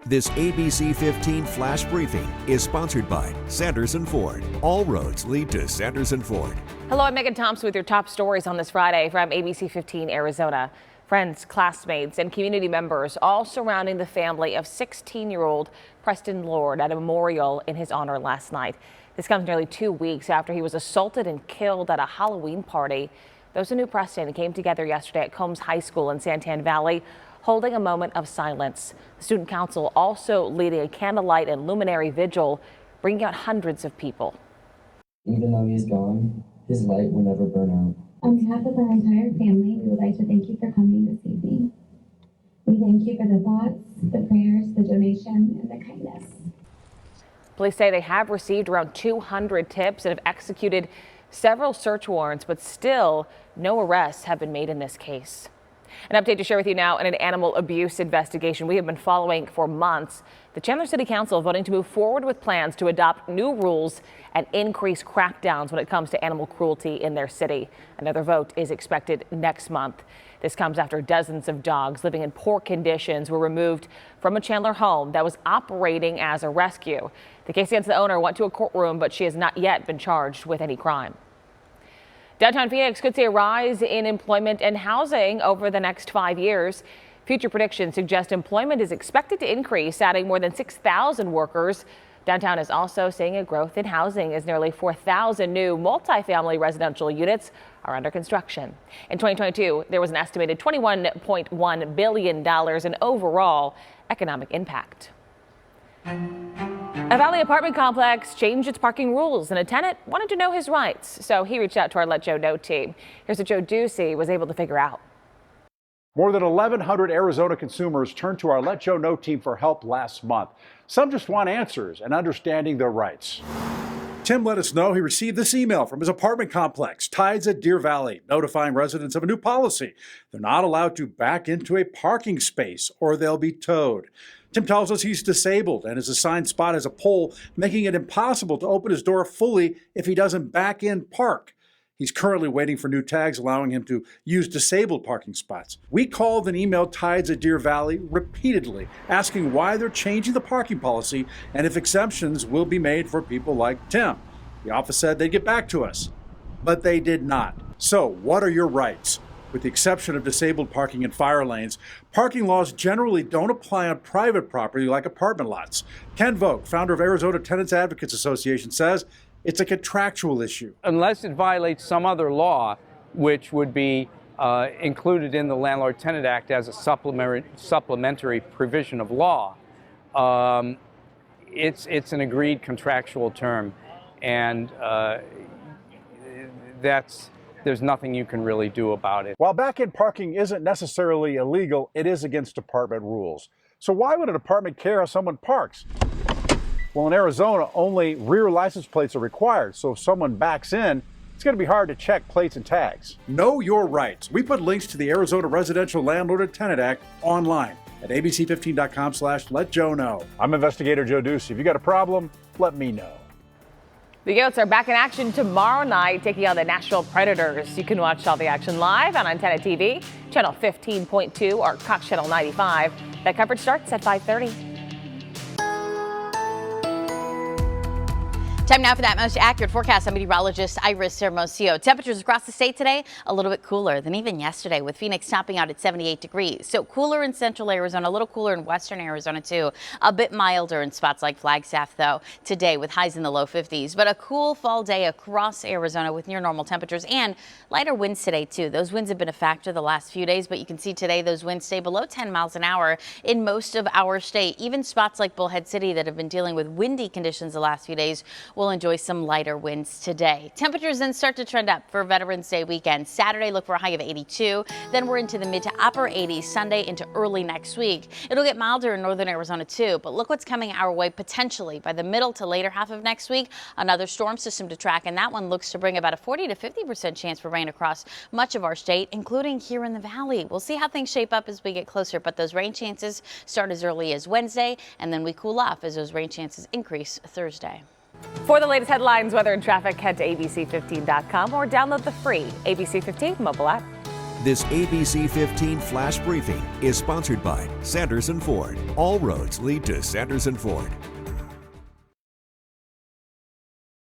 This ABC15 Flash Briefing is sponsored by Sanderson Ford. All roads lead to Sanderson Ford. Hello, I'm Megan Thompson with your top stories on this Friday from ABC15 Arizona. Friends, classmates, and community members all surrounding the family of 16-year-old Preston at a memorial in his honor last night. This comes nearly 2 weeks after he was assaulted and killed at a Halloween party. Those who knew Preston came together yesterday at Combs High School in Santan Valley, holding a moment of silence. The Student Council also leading a candlelight and luminary vigil, bringing out hundreds of people. Even though he's gone, his light will never burn out. On behalf of our entire family, we would like to thank you for coming this evening. We thank you for the thoughts, the prayers, the donation, and the kindness. Police say they have received around 200 tips and have executed several search warrants, but still no arrests have been made in this case. An update to share with you now in an animal abuse investigation we have been following for months. The Chandler City Council voting to move forward with plans to adopt new rules and increase crackdowns when it comes to animal cruelty in their city. Another vote is expected next month. This comes after dozens of dogs living in poor conditions were removed from a Chandler home that was operating as a rescue. The case against the owner went to a courtroom, but she has not yet been charged with any crime. Downtown Phoenix could see a rise in employment and housing over the next 5 years. Future predictions suggest employment is expected to increase, adding more than 6,000 workers. Downtown is also seeing a growth in housing as nearly 4,000 new multifamily residential units are under construction. In 2022, there was an estimated $21.1 billion in overall economic impact. A Valley apartment complex changed its parking rules, and a tenant wanted to know his rights, so he reached out to our Let Joe Know team. Here's what Joe Ducey was able to figure out. More than 1,100 Arizona consumers turned to our Let Joe Know team for help last month. Some just want answers and understanding their rights. Tim let us know he received this email from his apartment complex, Tides at Deer Valley, notifying residents of a new policy. They're not allowed to back into a parking space or they'll be towed. Tim tells us he's disabled and his assigned spot has a pole, making it impossible to open his door fully if he doesn't back in park. He's currently waiting for new tags allowing him to use disabled parking spots. We called and emailed Tides at Deer Valley repeatedly, asking why they're changing the parking policy and if exemptions will be made for people like Tim. The office said they'd get back to us, but they did not. So what are your rights? With the exception of disabled parking in fire lanes, parking laws generally don't apply on private property like apartment lots. Ken Vogt, founder of Arizona Tenants Advocates Association, says it's a contractual issue. Unless it violates some other law, which would be included in the Landlord-Tenant Act as a supplementary provision of law, it's an agreed contractual term, and there's nothing you can really do about it. While back-in parking isn't necessarily illegal, it is against apartment rules. So why would an apartment care how someone parks? Well, in Arizona, only rear license plates are required, so if someone backs in, it's going to be hard to check plates and tags. Know your rights. We put links to the Arizona Residential Landlord and Tenant Act online at abc15.com/letjoeknow. I'm investigator Joe Ducey. If you got a problem, let me know. The Yotes are back in action tomorrow night, taking on the Nashville Predators. You can watch all the action live on Antenna TV, channel 15.2 or Cox channel 95. That coverage starts at 5:30. Time now for that most accurate forecast. I'm meteorologist Iris Hermosillo. Temperatures across the state today a little bit cooler than even yesterday, with Phoenix topping out at 78 degrees. So cooler in central Arizona, a little cooler in western Arizona too. A bit milder in spots like Flagstaff though today, with highs in the low 50s. But a cool fall day across Arizona with near normal temperatures and lighter winds today too. Those winds have been a factor the last few days, but you can see today those winds stay below 10 miles an hour in most of our state. Even spots like Bullhead City that have been dealing with windy conditions the last few days will enjoy some lighter winds today. Temperatures then start to trend up for Veterans Day weekend. Saturday, look for a high of 82. Then we're into the mid to upper 80s Sunday into early next week. It'll get milder in northern Arizona too, but look what's coming our way potentially by the middle to later half of next week. Another storm system to track, and that one looks to bring about a 40 to 50% chance for rain across much of our state, including here in the valley. We'll see how things shape up as we get closer, but those rain chances start as early as Wednesday, and then we cool off as those rain chances increase Thursday. For the latest headlines, weather and traffic, head to abc15.com or download the free ABC15 mobile app. This ABC15 flash briefing is sponsored by Sanderson Ford. All roads lead to Sanderson Ford.